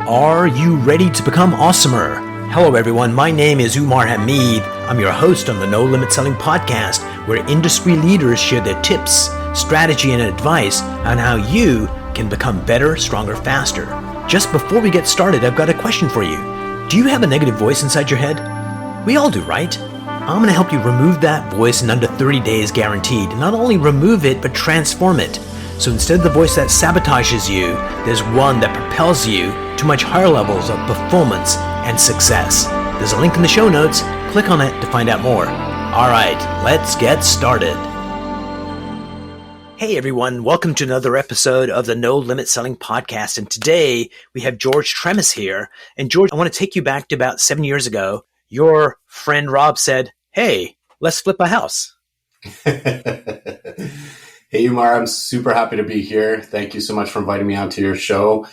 Are you ready to become awesomer? Hello everyone, my name is Umar Hamid. I'm your host on the No Limit Selling podcast, where industry leaders share their tips, strategy, and advice on how you can become better, stronger, faster. Just before we get started, I've got a question for you. Do you have a negative voice inside your head? We all do, right? I'm going to help you remove that voice in under 30 days guaranteed. Not only remove it, but transform it. So instead of the voice that sabotages you, there's one that propels you to much higher levels of performance and success. There's a link in the show notes. Click on it to find out more. All right, let's get started. Hey everyone, welcome to another episode of the No Limit Selling podcast. And today we have George Tremis here. And George, I want to take you back to about 7 years ago. Your friend Rob said, hey, let's flip a house. Hey, Umar, I'm super happy to be here. Thank you so much for inviting me onto your show.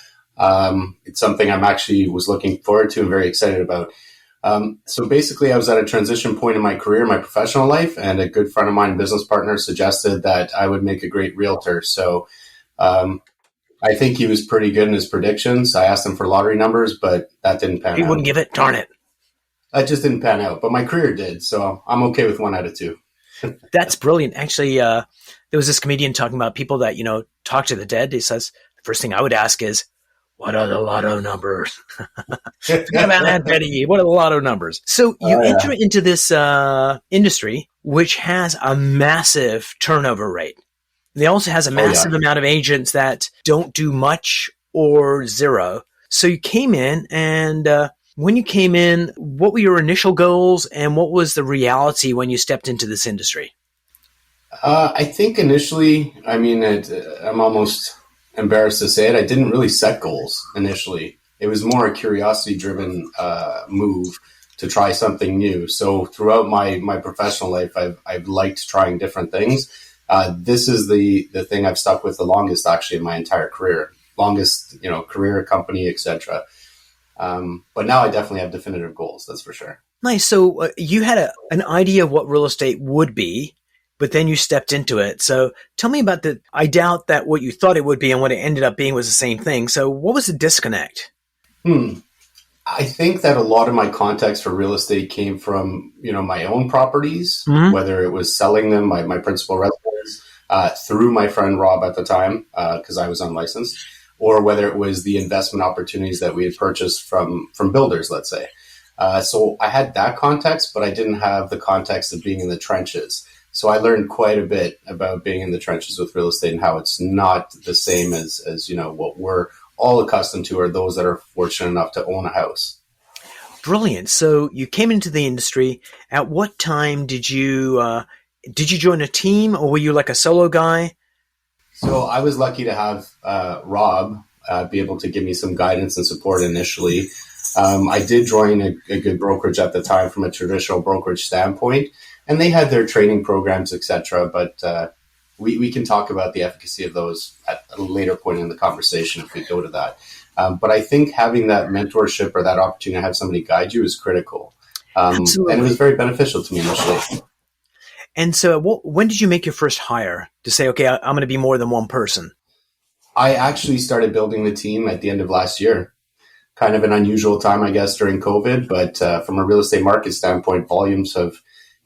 It's something I'm actually was looking forward to and very excited about. So basically, I was at a transition point in my career, my professional life, and a good friend of mine, business partner, suggested that I would make a great realtor. So I think he was pretty good in his predictions. I asked him for lottery numbers, but that didn't pan out. He wouldn't give it? Darn it. That just didn't pan out, but my career did. So I'm okay with 1 out of 2. That's brilliant. Actually, there was this comedian talking about people that, talk to the dead. He says, the first thing I would ask is, what are the lotto numbers? Forget about that, Betty. What are the lotto numbers? So you enter into this industry, which has a massive turnover rate. It also has a massive amount of agents that don't do much or zero. So you came in, and when you came in, what were your initial goals, and what was the reality when you stepped into this industry? I think initially, I'm almost embarrassed to say it, I didn't really set goals initially. It was more a curiosity-driven move to try something new. So throughout my professional life, I've liked trying different things. This is the thing I've stuck with the longest, actually, in my entire career. Longest, career, company, etc. But now I definitely have definitive goals, that's for sure. Nice. So you had an idea of what real estate would be, but then you stepped into it. So tell me about I doubt that what you thought it would be and what it ended up being was the same thing. So what was the disconnect? I think that a lot of my context for real estate came from, my own properties, whether it was selling them, my principal residence, through my friend Rob at the time, because I was unlicensed, or whether it was the investment opportunities that we had purchased from builders, let's say. So I had that context, but I didn't have the context of being in the trenches. So I learned quite a bit about being in the trenches with real estate and how it's not the same as what we're all accustomed to, or those that are fortunate enough to own a house. Brilliant. So you came into the industry. At what time did you join a team, or were you like a solo guy? So I was lucky to have Rob be able to give me some guidance and support initially. I did join a good brokerage at the time from a traditional brokerage standpoint, and they had their training programs, etc. But we can talk about the efficacy of those at a later point in the conversation if we go to that. But I think having that mentorship or that opportunity to have somebody guide you is critical. And it was very beneficial to me initially. And so when did you make your first hire to say, okay, I'm going to be more than one person? I actually started building the team at the end of last year. Kind of an unusual time, I guess, during COVID. But from a real estate market standpoint, volumes have,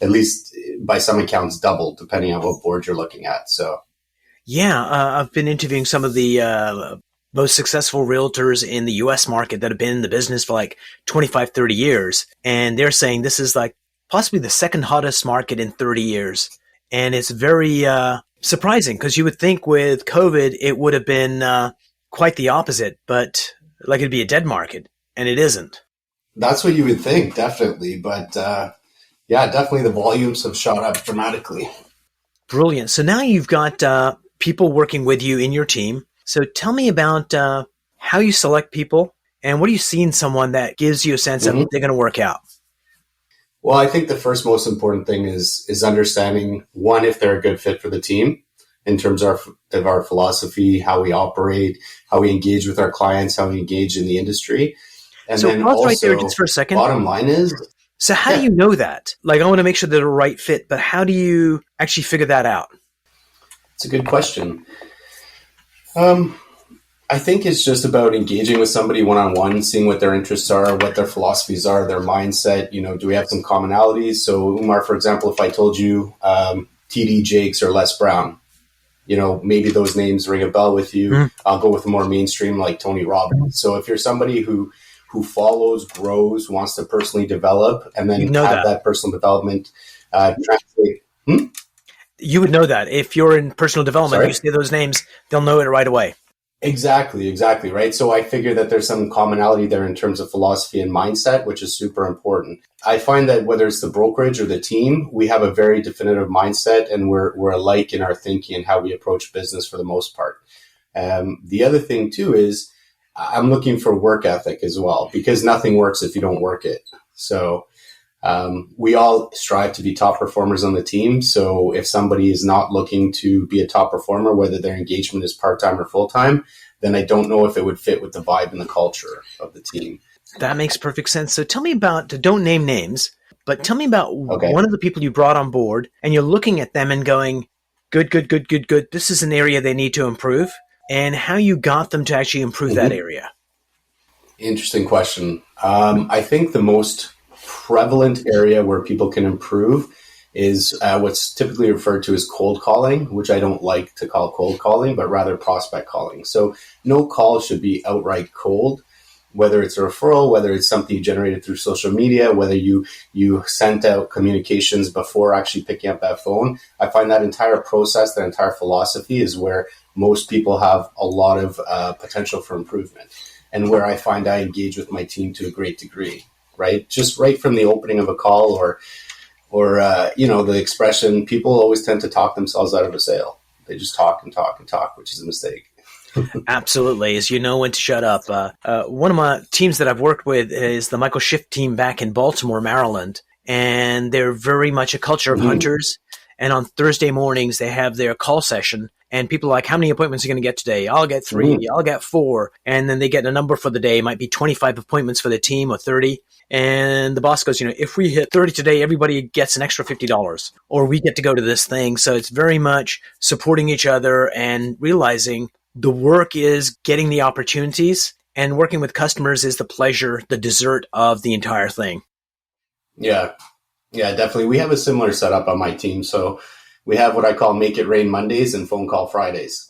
at least by some accounts, doubled, depending on what board you're looking at. So, I've been interviewing some of the most successful realtors in the U.S. market that have been in the business for like 25, 30 years. And they're saying this is like possibly the second hottest market in 30 years. And it's very surprising, because you would think with COVID, it would have been quite the opposite, but like it'd be a dead market, and it isn't. That's what you would think, definitely. But definitely the volumes have shot up dramatically. Brilliant. So now you've got people working with you in your team. So tell me about how you select people, and what do you see in someone that gives you a sense that they're going to work out? Well, I think the first most important thing is understanding, one, if they're a good fit for the team in terms of our philosophy, how we operate, how we engage with our clients, how we engage in the industry. And so then pause also, right there just for a second. Bottom line is, so how do you know that? Like, I want to make sure they're the right fit, but how do you actually figure that out? It's a good question. I think it's just about engaging with somebody one-on-one, seeing what their interests are, what their philosophies are, their mindset. Do we have some commonalities? So Umar, for example, if I told you TD Jakes or Les Brown, maybe those names ring a bell with you. I'll go with a more mainstream like Tony Robbins. So if you're somebody who follows, grows, wants to personally develop, and then have that personal development translate. You would know that if you're in personal development, you say those names, they'll know it right away. Exactly, right? So I figure that there's some commonality there in terms of philosophy and mindset, which is super important. I find that whether it's the brokerage or the team, we have a very definitive mindset, and we're alike in our thinking and how we approach business for the most part. The other thing too is I'm looking for work ethic as well, because nothing works if you don't work it. So we all strive to be top performers on the team. So if somebody is not looking to be a top performer, whether their engagement is part-time or full-time, then I don't know if it would fit with the vibe and the culture of the team. That makes perfect sense. So tell me about, don't name names, but tell me about one of the people you brought on board and you're looking at them and going, good. This is an area they need to improve, and how you got them to actually improve that area. Interesting question. I think the most prevalent area where people can improve is what's typically referred to as cold calling, which I don't like to call cold calling, but rather prospect calling. So no call should be outright cold, whether it's a referral, whether it's something you generated through social media, whether you sent out communications before actually picking up that phone. I find that entire process, that entire philosophy is where most people have a lot of potential for improvement, and where I find I engage with my team to a great degree. Right, just right from the opening of a call, or the expression, people always tend to talk themselves out of a sale. They just talk and talk and talk, which is a mistake. Absolutely, as you know when to shut up. One of my teams that I've worked with is the Michael Schiff team back in Baltimore, Maryland, and they're very much a culture of hunters. And on Thursday mornings, they have their call session. And people are like, how many appointments are you going to get today? I'll get 3, I'll get 4. And then they get a number for the day. It might be 25 appointments for the team or 30. And the boss goes, if we hit 30 today, everybody gets an extra $50, or we get to go to this thing. So it's very much supporting each other and realizing the work is getting the opportunities, and working with customers is the pleasure, the dessert of the entire thing. Yeah, definitely. We have a similar setup on my team. So we have what I call Make It Rain Mondays and Phone Call Fridays.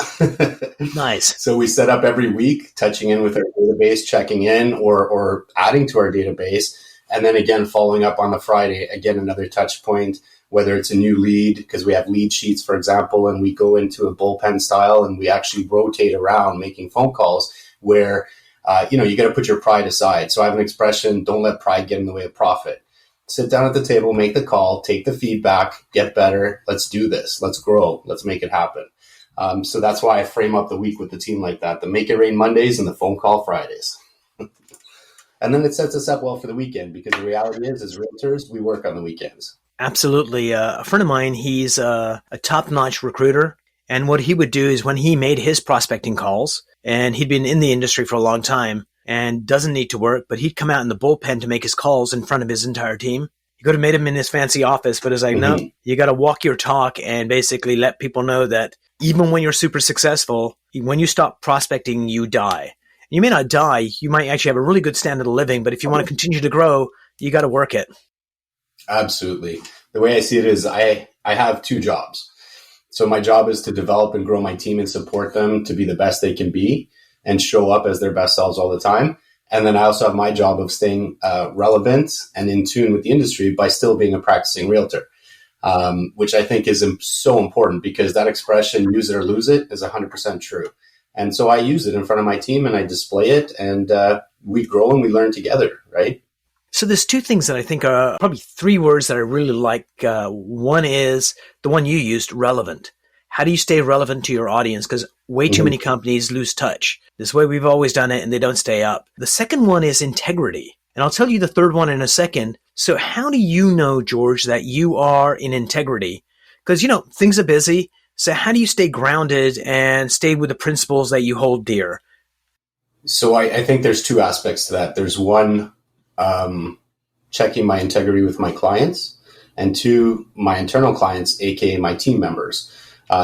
Nice. So we set up every week, touching in with our database, checking in or adding to our database. And then again, following up on the Friday, again, another touch point, whether it's a new lead, because we have lead sheets, for example, and we go into a bullpen style and we actually rotate around making phone calls where, you got to put your pride aside. So I have an expression, don't let pride get in the way of profit. Sit down at the table, make the call, take the feedback, get better. Let's do this. Let's grow. Let's make it happen. So that's why I frame up the week with the team like that, the Make It Rain Mondays and the Phone Call Fridays. And then it sets us up well for the weekend, because the reality is, as realtors, we work on the weekends. Absolutely. A friend of mine, he's a top-notch recruiter. And what he would do is when he made his prospecting calls, and he'd been in the industry for a long time, and doesn't need to work, but he'd come out in the bullpen to make his calls in front of his entire team. He could have made him in his fancy office, but it's like, no, you got to walk your talk and basically let people know that even when you're super successful, when you stop prospecting, you die. You may not die. You might actually have a really good standard of living, but if you want to continue to grow, you got to work it. Absolutely. The way I see it is I have 2 jobs. So my job is to develop and grow my team and support them to be the best they can be and show up as their best selves all the time. And then I also have my job of staying relevant and in tune with the industry by still being a practicing realtor, which I think is so important, because that expression, use it or lose it, is 100% true. And so I use it in front of my team and I display it, and we grow and we learn together, right? So there's 2 things that I think are probably 3 words that I really like. One is the one you used, relevant. How do you stay relevant to your audience? Because way too many companies lose touch. This way we've always done it and they don't stay up. The second one is integrity. And I'll tell you the third one in a second. So how do you know, George, that you are in integrity? Because, things are busy. So how do you stay grounded and stay with the principles that you hold dear? So I think there's 2 aspects to that. There's one, checking my integrity with my clients, and 2, my internal clients, aka my team members.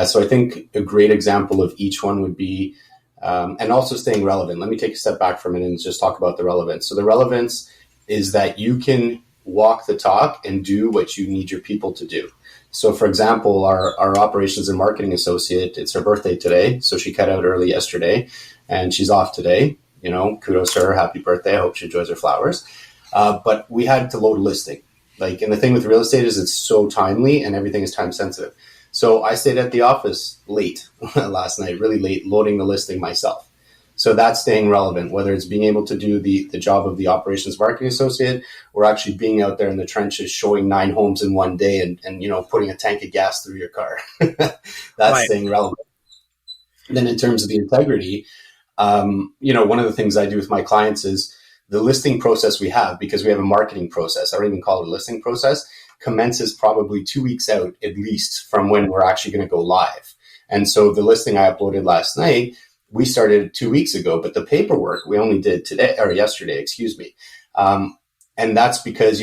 So I think a great example of each one would be and also staying relevant. Let me take a step back for a minute and just talk about the relevance. So the relevance is that you can walk the talk and do what you need your people to do. So for example, our operations and marketing associate, it's her birthday today. So she cut out early yesterday and she's off today. Kudos to her. Happy birthday. I hope she enjoys her flowers. But we had to load a listing. And the thing with real estate is it's so timely and everything is time sensitive. So I stayed at the office late last night, really late, loading the listing myself. So that's staying relevant, whether it's being able to do the job of the operations marketing associate or actually being out there in the trenches, showing 9 homes in one day and putting a tank of gas through your car. That's right. Staying relevant. And then in terms of the integrity, one of the things I do with my clients is the listing process we have, because we have a marketing process. I don't even call it a listing process, commences probably 2 weeks out, at least, from when we're actually going to go live. And so the listing I uploaded last night, we started 2 weeks ago, but the paperwork we only did yesterday. And that's because,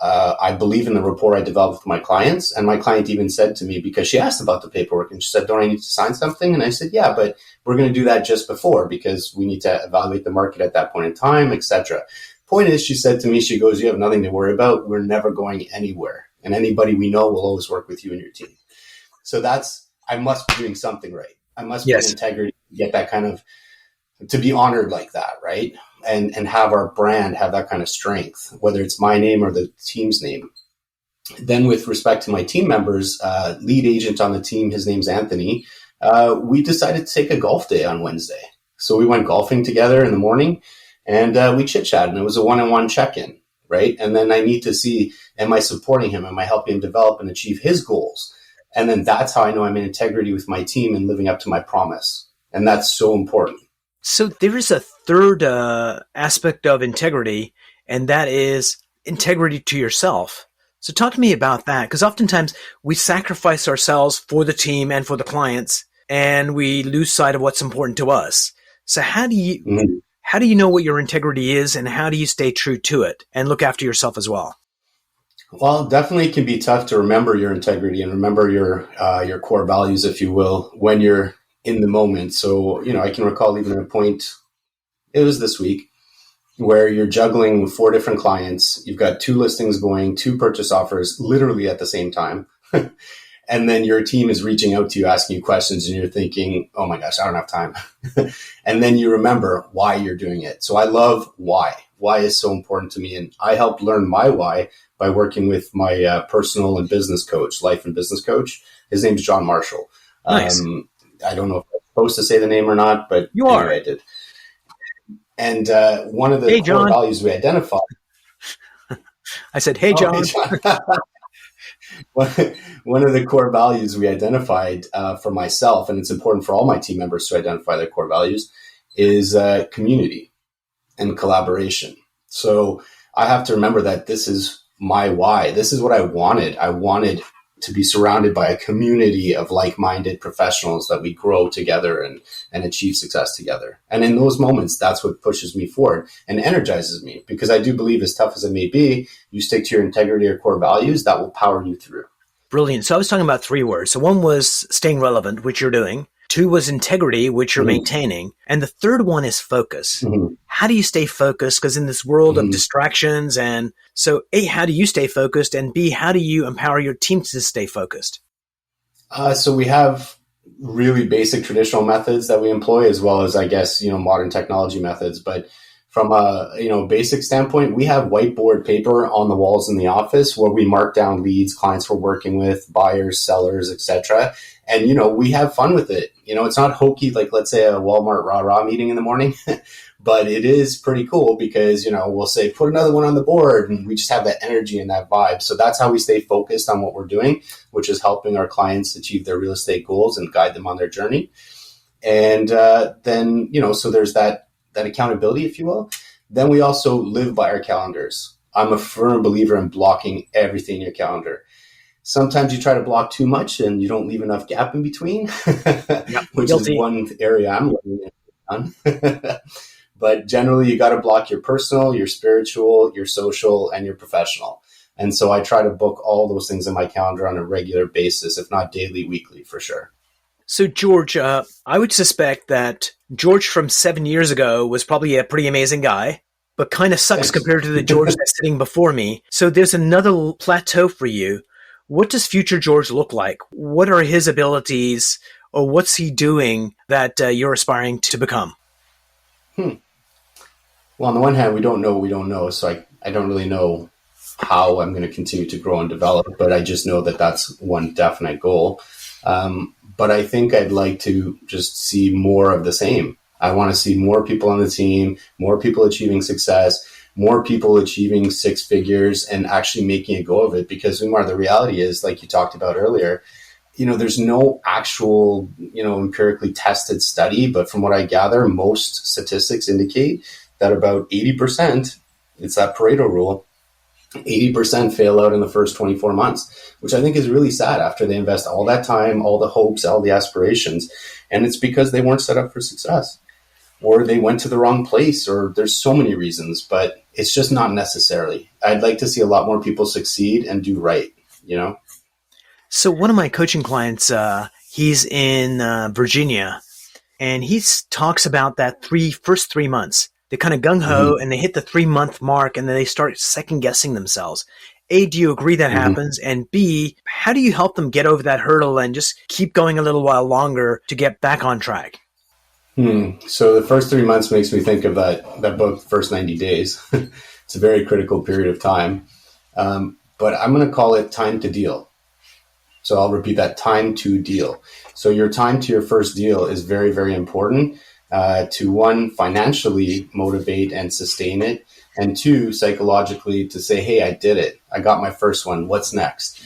I believe in the rapport I developed with my clients. And my client even said to me, because she asked about the paperwork and she said, don't I need to sign something? And I said, yeah, but we're going to do that just before because we need to evaluate the market at that point in time, etc. Point is, she said to me, she goes, you have nothing to worry about. We're never going anywhere. And anybody we know will always work with you and your team. So I must be doing something right. I must be in integrity to get that kind of, to be honored like that, right? And have our brand have that kind of strength, whether it's my name or the team's name. Then with respect to my team members, lead agent on the team, his name's Anthony, we decided to take a golf day on Wednesday. So we went golfing together in the morning and we chit-chatted, and it was a one-on-one check-in, right? And then I need to see, am I supporting him? Am I helping him develop and achieve his goals? And then that's how I know I'm in integrity with my team and living up to my promise. And that's so important. So there is a third aspect of integrity, and that is integrity to yourself. So talk to me about that, because oftentimes we sacrifice ourselves for the team and for the clients, and we lose sight of what's important to us. So how do you know what your integrity is, and how do you stay true to it and look after yourself as well? Well, definitely it can be tough to remember your integrity and remember your core values, if you will, when you're in the moment. So, I can recall even a point, it was this week, where you're juggling 4 different clients. You've got 2 listings going, 2 purchase offers literally at the same time. And then your team is reaching out to you, asking you questions, and you're thinking, oh my gosh, I don't have time. And then you remember why you're doing it. So I love why. Why is so important to me. And I helped learn my why by working with my personal and business coach, life and business coach. His name's John Marshall. Nice. I don't know if I'm supposed to say the name or not, but you are. Anyway, I did. And one of the core values we identified. I said, hey, John. Hey, John. One of the core values we identified for myself, and it's important for all my team members to identify their core values, is community and collaboration. So I have to remember that this is my why. This is what I wanted. I wanted to be surrounded by a community of like-minded professionals that we grow together and achieve success together. And in those moments, that's what pushes me forward and energizes me, because I do believe, as tough as it may be, you stick to your integrity or core values, that will power you through. Brilliant. So I was talking about 3 words. So one was staying relevant, which you're doing. 2 was integrity, which you're maintaining. And the third one is focus. How do you stay focused? Because in this world of distractions, and so A, how do you stay focused? And B, how do you empower your team to stay focused? So we have really basic traditional methods that we employ, as well as, I guess, modern technology methods. But from a basic standpoint, we have whiteboard paper on the walls in the office where we mark down leads, clients we're working with, buyers, sellers, etc. And we have fun with it. It's not hokey like, let's say, a Walmart rah-rah meeting in the morning, but it is pretty cool because we'll say put another one on the board, and we just have that energy and that vibe. So that's how we stay focused on what we're doing, which is helping our clients achieve their real estate goals and guide them on their journey. And then so there's that accountability, if you will. Then we also live by our calendars. I'm a firm believer in blocking everything in your calendar. Sometimes you try to block too much and you don't leave enough gap in between, which guilty. Is one area I'm learning on. But generally, you got to block your personal, your spiritual, your social, and your professional. And so I try to book all those things in my calendar on a regular basis, if not daily, weekly, for sure. So, George, I would suspect that George from 7 years ago was probably a pretty amazing guy, but kind of sucks Thanks. compared to the George that's sitting before me. So, there's another plateau for you. What does future George look like? What are his abilities, or what's he doing that you're aspiring to become? Hmm. Well, on the one hand, we don't know what we don't know. So I don't really know how I'm going to continue to grow and develop, but I just know that that's one definite goal. But I think I'd like to just see more of the same. I want to see more people on the team, more people achieving success, more people achieving six figures and actually making a go of it. Because Umar, the reality is, like you talked about earlier, there's no actual, empirically tested study, but from what I gather, most statistics indicate that about 80%, it's that Pareto rule, 80% fail out in the first 24 months, which I think is really sad after they invest all that time, all the hopes, all the aspirations. And it's because they weren't set up for success, or they went to the wrong place, or there's so many reasons, but it's just not necessarily. I'd like to see a lot more people succeed and do right, So one of my coaching clients, he's in Virginia, and he talks about that first 3 months. They kind of gung-ho and they hit the 3-month mark and then they start second guessing themselves. A, do you agree that happens? And B, how do you help them get over that hurdle and just keep going a little while longer to get back on track? So the first 3 months makes me think of that book, First 90 Days. It's a very critical period of time. But I'm going to call it time to deal. So I'll repeat that, time to deal. So your time to your first deal is very, very important. To one, financially motivate and sustain it, and two, psychologically to say, hey, I did it. I got my first one. What's next?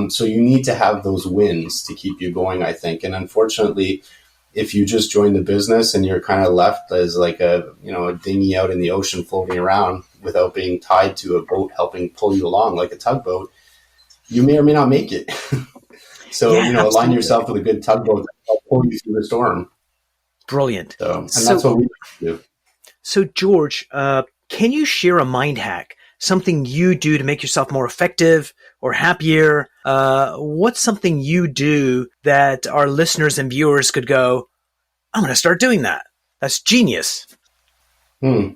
So you need to have those wins to keep you going, I think. And unfortunately, if you just join the business and you're kind of left as like a dinghy out in the ocean floating around without being tied to a boat helping pull you along like a tugboat, you may or may not make it. So, align yourself with a good tugboat that will pull you through the storm. Brilliant. So that's what we do. So, George, can you share a mind hack, something you do to make yourself more effective or happier? What's something you do that our listeners and viewers could go, I'm going to start doing that? That's genius. Let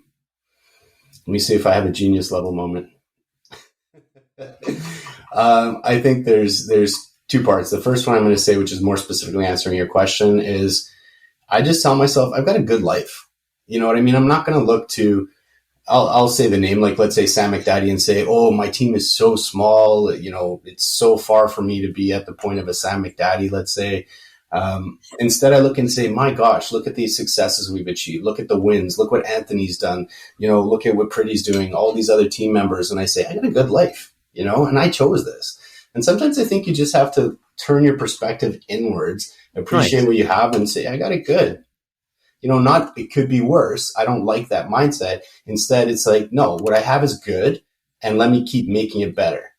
me see if I have a genius level moment. I think there's two parts. The first one I'm going to say, which is more specifically answering your question, is I just tell myself I've got a good life. You know what I mean? I'm not going to look to, I'll say the name, like let's say Sam McDaddy, and say, oh, my team is so small. It's so far for me to be at the point of a Sam McDaddy, let's say. Instead, I look and say, my gosh, look at these successes we've achieved. Look at the wins. Look what Anthony's done. Look at what Pretty's doing, all these other team members. And I say, I got a good life, and I chose this. And sometimes I think you just have to turn your perspective inwards, appreciate what you have, and say, I got it good. Not it could be worse. I don't like that mindset. Instead, it's like, no, what I have is good, and let me keep making it better.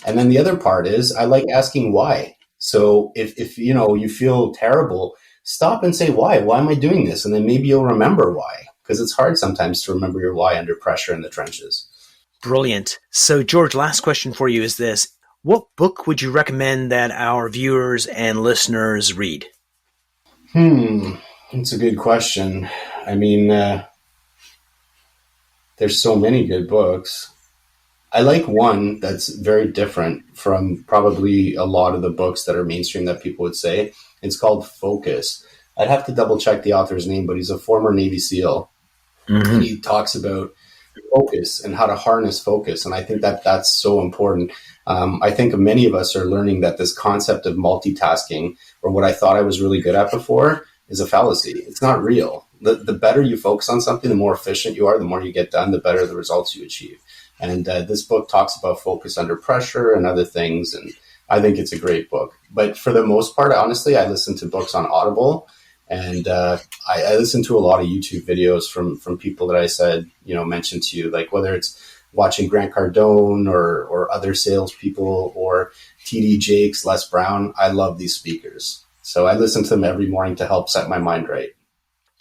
And then the other part is I like asking why. So if you feel terrible, stop and say, why? Why am I doing this? And then maybe you'll remember why, because it's hard sometimes to remember your why under pressure in the trenches. Brilliant. So, George, last question for you is this. What book would you recommend that our viewers and listeners read? That's a good question. I mean, there's so many good books. I like one that's very different from probably a lot of the books that are mainstream that people would say. It's called Focus. I'd have to double check the author's name, but he's a former Navy SEAL. And he talks about focus and how to harness focus. And I think that that's so important. I think many of us are learning that this concept of multitasking, or what I thought I was really good at before, is a fallacy. It's not real. The better you focus on something, the more efficient you are, the more you get done, the better the results you achieve. And this book talks about focus under pressure and other things. And I think it's a great book. But for the most part, honestly, I listen to books on Audible. And I listen to a lot of YouTube videos from people that I said, mentioned to you, like whether it's watching Grant Cardone or other salespeople or TD Jakes, Les Brown. I love these speakers. So I listen to them every morning to help set my mind right.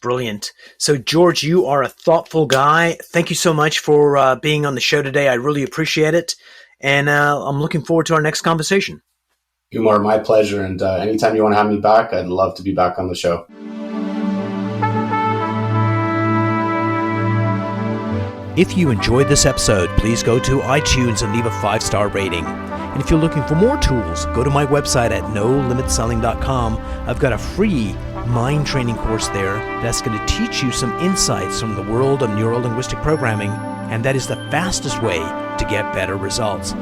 Brilliant. So, George, you are a thoughtful guy. Thank you so much for being on the show today. I really appreciate it. And I'm looking forward to our next conversation. Umar, my pleasure. And anytime you want to have me back, I'd love to be back on the show. If you enjoyed this episode, please go to iTunes and leave a 5-star rating. And if you're looking for more tools, go to my website at nolimitselling.com. I've got a free mind training course there that's going to teach you some insights from the world of neuro-linguistic programming, and that is the fastest way to get better results.